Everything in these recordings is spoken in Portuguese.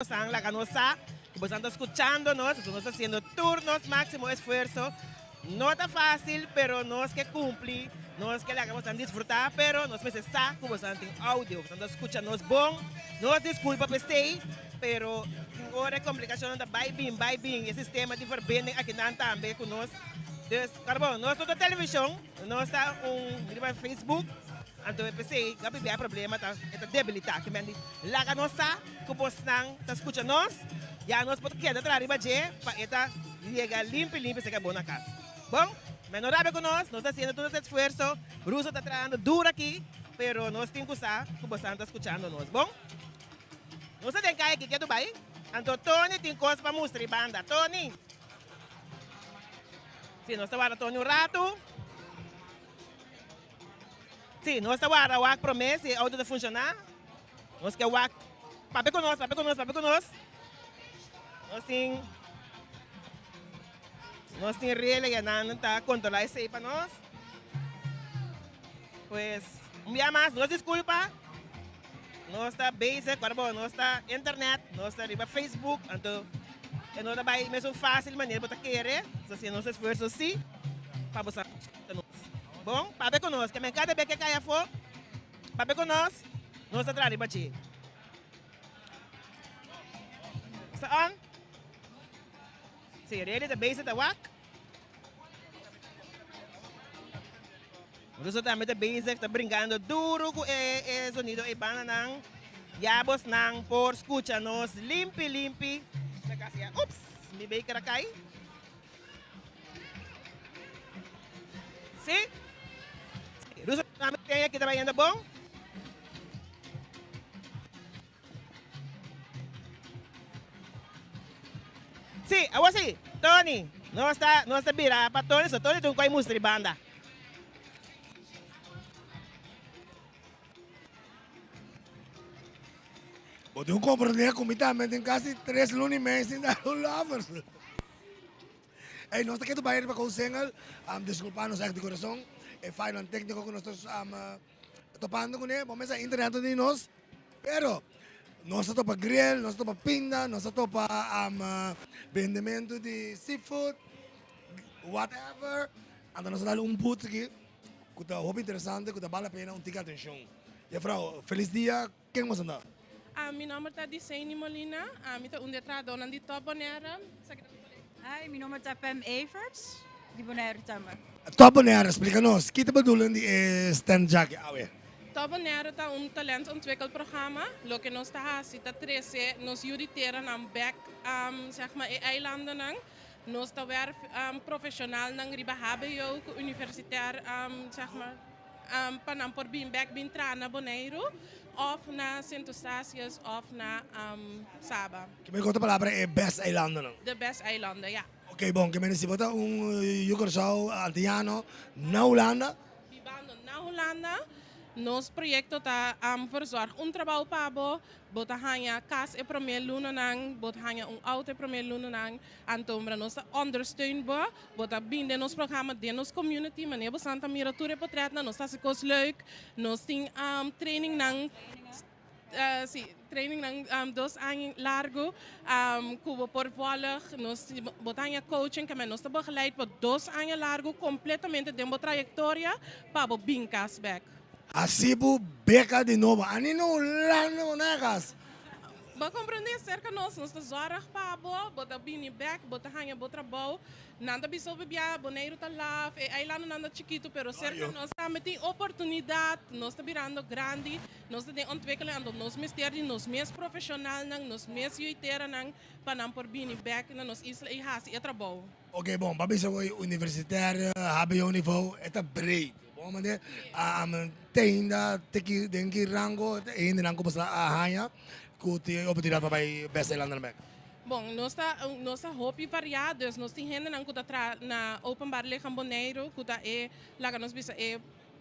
están la canosa, que están escuchándonos, estamos haciendo turnos, máximo esfuerzo. No está fácil, pero no es que cumple, no es que le hagamos tan disfrutar, pero nos está como están en audio, están escuchando bom. Nos desculpa por sei, pero agora complicação da vai bem, esse sistema de verbinding aqui não também conosco. Dus, carbon, nós estamos na televisão, nós está Facebook, então eu pensei, gabi bem problema, tá, é debilitar, que mendi, lá que nós está, que você não está escutando nós, já nós podemos quedar atrás de baixo, para eta liga limpo, se acabou na casa. Bom, mas não dá com nós estamos fazendo todo esse esforço, o russo está trabalhando duro aqui, pero nós temos que usar, que você não está escutando nós, bom? Nós temos que ir aqui, que é Dubai, então Tony tem coisa para mostrar, banda, Tony. Sim, nós estamos agora um rato. Sim, nós estamos agora o promessa, o áudio de funcionar. Nós queremos o papel conosco. Nós temos regras que não está controlar isso aí para nós. Pois, um dia mais, nós desculpa. Nós está basic, nós está internet, nós está riba Facebook, então não é bem mesmo fácil maneira para querer, se nós esforço assim, para você. Bom, para conosco, que cada vez que caia for, para conosco, nós está atrás de bater. Está on? Sim, ready the base da wak. Nós também da base está brincando duro com o sonido e banana, yabos nang por escucha nos limpi. Ups, me veio que era cair. Sim? Russo também tem aqui trabalhando bom. Sim, agora sim, Tony, nós está virando para Tony, so Tony tem que mostrar banda. Pode eu compreender como também tem quase 3 lunes meses sem dar lovers. Hey, nós estamos aqui para com o single, desculpa-nos de coração, é fine técnico que nós estamos topando com ele, vamos a internet de nós, pero nós estamos para grill, nós estamos para pinda, nós estamos para vendimento de seafood, whatever, então nós estamos boot aqui, que está muito interessante, que vale a pena ticket atenção. E Frau, feliz dia, quem você anda? Meu nome é Dicene Molina, eu estou undertradona de Top Bonaire. Hi, mijn naam is Pam Everts, die Bonaire Tamar. Top Bonaire, explica-nos, o que te bedoelen die stand jack? Top Bonaire is talentontwikkelprogramma. Lo que nos está haciendo 13, nos juriteren aan back, zeg maar, eilanden. Nos está weer profissional nang riba HBO, universitair, zeg maar, panam por bin back bin trana Bonaire. Of na Sint Eustatius of na Saba. Que me conta a palavra é best eilanden. De best eilanden, ja. Ok, bom, que me disse bota Jugorsau antiano na Holanda. Vivando na Holanda, nos proyecto está verzorg un trabalho pabo, bota hanya kas e premier luna nang, bota hanya auto e premier luna nang, antombra nos ondersteunbaar, bota binden nos programma de nos community, meneer Santa Mirature potretna, nos tá se kos leuk, nos ting training nang training ng 2 anos largo, cubo por volig, nos botanya coaching, que nos está begeleid por 2 anos largo, completamente de uma trajetória para o Binkas back. Asibu beca de novo, ani no lano negas. Ba compreender cerca nós está zorg pabo, bota bini back, bota hanya bota bau, nanda biso bebia, boneiro tá lá, aí lá nanda chiquito, pero cerca nós também tem oportunidade, nós está virando grande, nós está ontwikkeling, nós mesteri, nós mes profissional nang, nós mes juitera nang, panam por bini back na nós isla e hasi e trabalho. Ok, bom, babi sa universitário, HBO niveau, é breed. Bom, mas tem que rango, ainda rango para a hanya. Que oportunidade para best eilanden back. Bom, nós hopi variados, nós temos gente na openbaar lichaam Bonaire, que laga nos bisa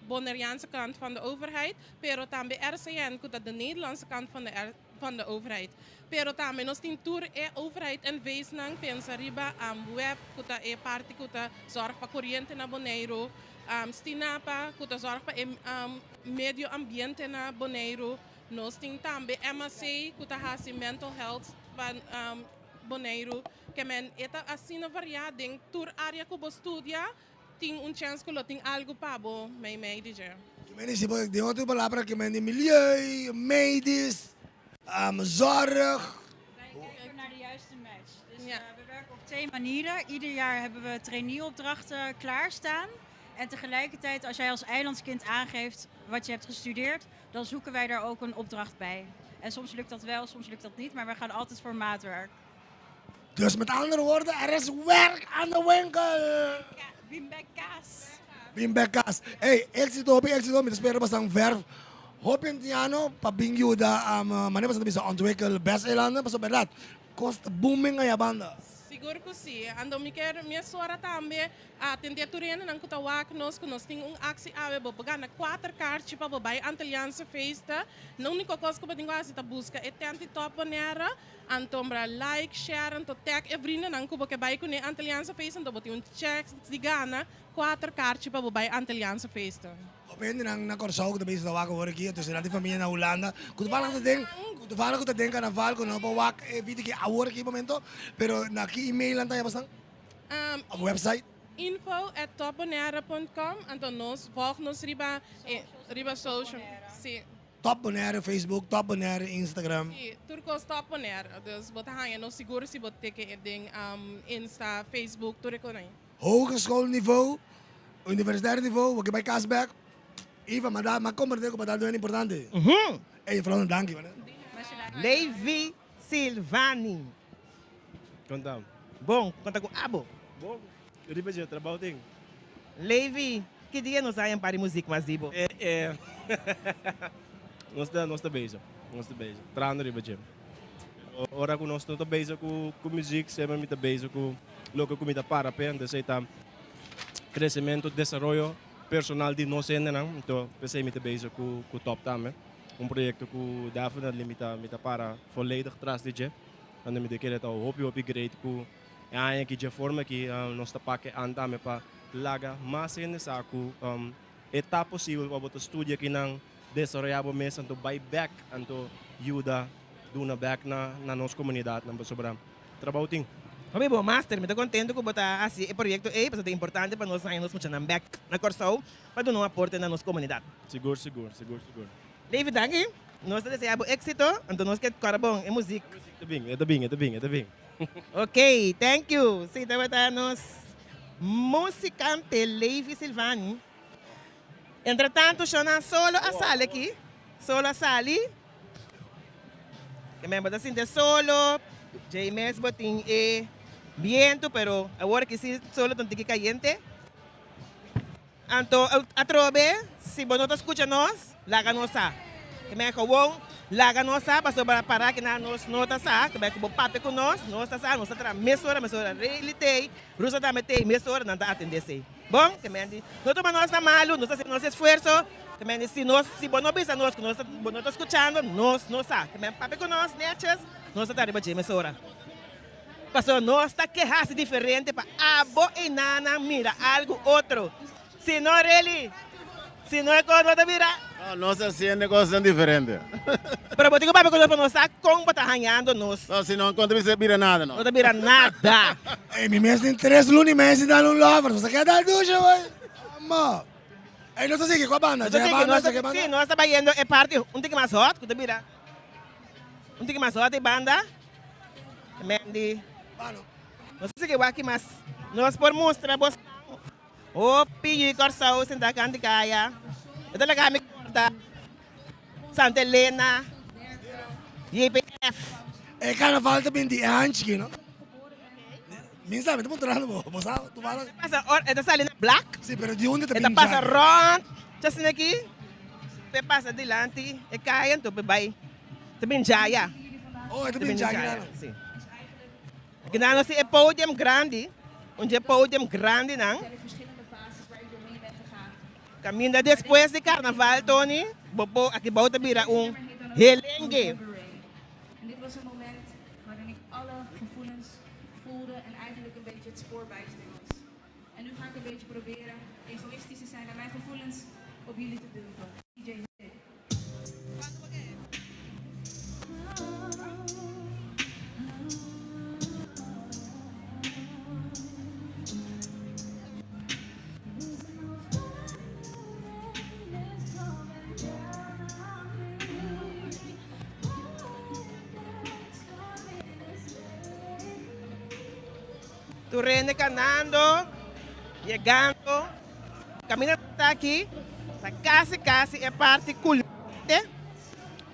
Bonaireaanse kant van de overheid, pero também RCN, que de Nederlandse kant van de overheid. Pero também nós temos tour overheid en wees nang pensa riba web, que parte que zorg para corrente na Bonaire, stinapa, que zorg para medio ambiente na Bonaire. Nós temos também MSC, que está mental health van Bonaire, que men eta assina variading tour área que bo studia, tem chance que lo tem algo pabo, me dizer. Mensen, die outra palavra que men die milieu, medisch, zorg. Wij kijken naar de juiste match. Dus Ja. we werken op 2 manieren. Ieder jaar hebben we traineeopdrachten klaarstaan. En tegelijkertijd, als jij als eilandskind aangeeft wat je hebt gestudeerd, dan zoeken wij daar ook een opdracht bij. En soms lukt dat wel, soms lukt dat niet, maar we gaan altijd voor maatwerk. Dus met andere woorden, er is werk aan de winkel. Wimbek kaas. Bimbekas. Hey, éxito met de spelen basang verf. Hoop je Tiano, pabingyo da manier basta bisa ontwikkel best eilanden, basta berat. Kost booming aan banda. Seguro que sim. Ando me quer minha senhora também atender turena não que tawak nós tem aksi ave bo na 4 cartas para bobai antaliança festa. Não única coisa que eu tenho assim tá busca é tanto top nera, antombra like, share, anto tag everina não que eu vai com antaliança festa, então botar check de gana 4 cartas para bobai antaliança festa. Opende na Corsao que também está wak hoor aqui, dus na die familie na Holanda. Toevallig te denken carnaval, que não wak video que hoor aqui momento, pero na aqui email anta basta. Op website. info@topbonaire.com, então nós volgamos riba social. Sim. Top Bonaire Facebook, Top Bonaire Instagram. Turcos Top Bonaire. Dus botar hangen no seguro se botar que ding Insta, Facebook, turco nem. Hogeschoolniveau, universitair niveau, wat je bij Kasberg. Eva, maar kom maar tegen, maar dat is importante. Hey, vooral een dankje, man. Levi Silvani. Conta. Bom, conta com Abo. Bom, eu digo para trabalho tem. Levi, que dia nós saímos para a música, mas dibo? Nós está beijo. Trano riba jam. Ora que nós não está beijo com música, sempre me está beijo com logo comida para pen, de seita crescimento, desenvolvimento personal de nós ainda não. Então, pensei me está beijo com top também. Projeto que dá para limitar para volledig atrás de je. En dan moet ik hoop great ku aan que de forma que nós está para andar para laga mas ainda saco etapa possível para botar estúdio aqui não desenvolver mesmo então buy back então ajuda dona back na nossa comunidade não sobre trabalho tem. Kami bo, master, me estou contente com botar assim o projeto aí, porque é importante para nós sairmos muito na back na Corsao, para dar um aporte na nossa comunidade. Seguro. Levi, danke. Nós desejamos êxito, então nós queremos bom em música. Está bem. Ok, thank you. Sim, então está nos musicante Levi Silvani. Entretanto, chama solo a sala aqui. Solo a sala. Que me bota assim de solo. James botin viento, pero agora que sim solo tanto que caliente. Então, a trove, se você não escuta nós, laga nossa. Que me acabou, laga nossa, para parar que nós não está sa, que me acabou papo com nós está sa, nós está mesora realidade, rusa também tem mesora, não está atender-se. Bom, que me andi, não toma nós está malo, nós está nosso esforço, que me andi, se você não bisa nós, que nós não está escutando, nós sa, que me papo com nós, netas, nós está arriba de mesora. Passou nós está queixar-se diferente para abo e nana mira algo outro. Se não ele, se não é quando não vira. No se haciendo cosas diferentes. Pero botigo papo que nós não como está ganhando nós. No, si no encuentro se mira nada, no. Não te vira nada. Hey, mi mes tem 3 luni meses dar um lover, você quer dar ducha, boy? Amor. Hey, não sei que com a banda, Sim, nós estamos indo é parte um tique mais hot, que te vira. Um tique mais hot e banda. Mendi. Não sei que o aqui mas nós por mostrar bos. O pigi Corsao senta canticaya. Eu talaga kami corta. Santa Helena. YPF. É carnaval também de antes, não? Minha sabe, tu mostrando, mo sabe, tu fala. Passa, esta sala na black. Sim, pero de onde também. Esta passa rond. Just aqui. Pe passa dilante. E kaya to pe bay. Também jaya. Oh, itu bem jaya. Sim. Aqui na nossa é podium grande. Onde é podium grande não. Caminha depois de carnaval, Tony. Bobo, aqui bouta bira helengue. En dit was een moment waarin ik alle gevoelens voelde en eigenlijk een beetje het spoor bijstond was. En nu ga ik een beetje proberen egoïstisch te zijn en mijn gevoelens op jullie te dumpen. DJ Zed. Tu rende caminando, llegando, caminando hasta aquí, está casi é parte culante.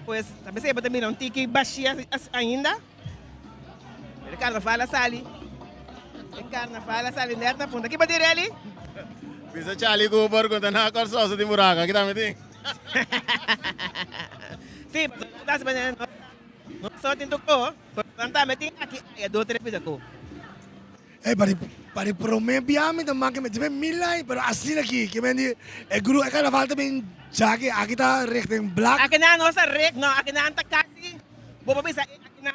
Pues, talvez você pode mirar tiki baixinha ainda. O carnaval sali. O carnaval sali neta ponta. Aqui pode ir ali? Bisa Charlie Cooper conta na corsosa de buraca, que tá me Sim, tá se banhando. Não só tem tocou, portanto, meting aqui é 2-3 pisa ko. Para prometer biami também que me tiver milai, pero assim aqui, que me diz, é grupo, é carnaval também já que aqui tá richting black. Aqui na nossa rec, não, aqui na anta kasi. Boba bisa aqui na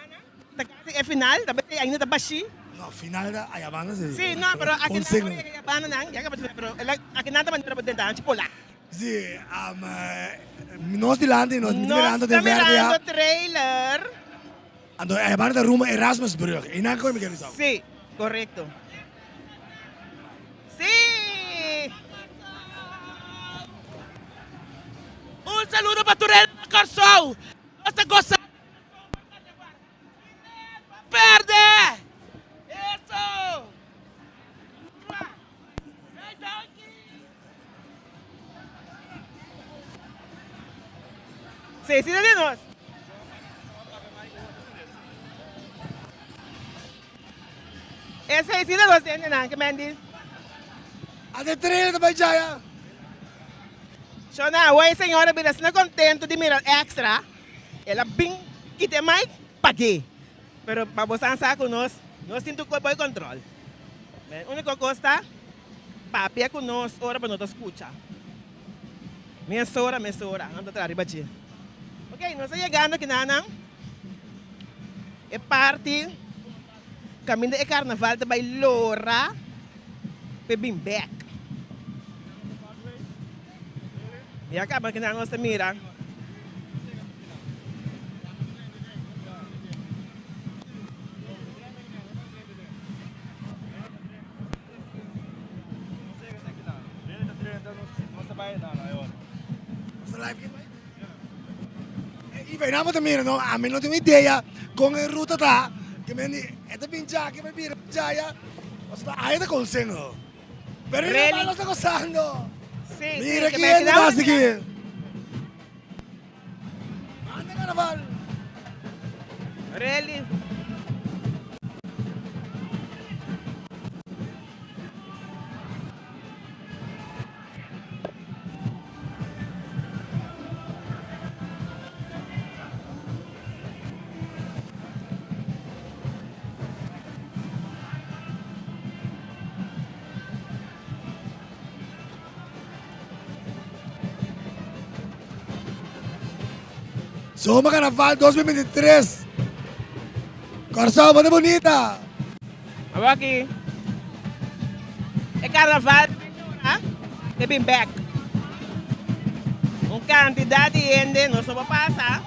kasi é final, também ainda tá baixi. No, final da ayabana sim. Sim, não, pero aqui Consing. na é bana nang, já que pero aqui na também para tentar tipo lá. Sim, nós de lande, nós mirando de Nós verde mirando já. trailer. Ando ayabana da rumo Erasmusbrug. E não como que isso. Sí, correcto. Sí. Un saludo para Turel Corsou. Você gosta? Perde! Isso! Sí, sí, de nós. Esse aí, sim, de nós, né, que Mandy. Até trailer da Bajaya. Shona, oi, senhora, bila, se não contento de mirar extra, ela bem que tem mais, paguei. Pero para você ansar com nós temos que ter controle. A única coisa, papi é com nós, ora para nós escutar. Mesora, anda atrás, bati. Ok, nós estamos chegando aqui, Nanang. É parte, caminho de carnaval, de Bailora, para Bimbeck. E acaba que nós estamos mirando. E veniamo da mira, no? A me non tengo idea con il ruta da che mi dice, è da pingiare, che mi dire, pingiare. Ma sta hai da consegno. Per il Really? lo sta costando. Sí, Mira sí, chi que è me da quedaba- base qui. Anda carnaval. Really? Soma Carnaval 2023. Corsão, muito bonita. Vamos aqui. É carnaval de Bimbeck. Uma quantidade de gente, nós vamos passar.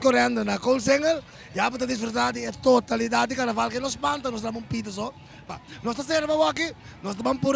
Correndo na Cold Single, já para desfrutar de totalidade de carnaval que nos espanta, nós damos um pito só. Nós estamos aqui, nós estamos por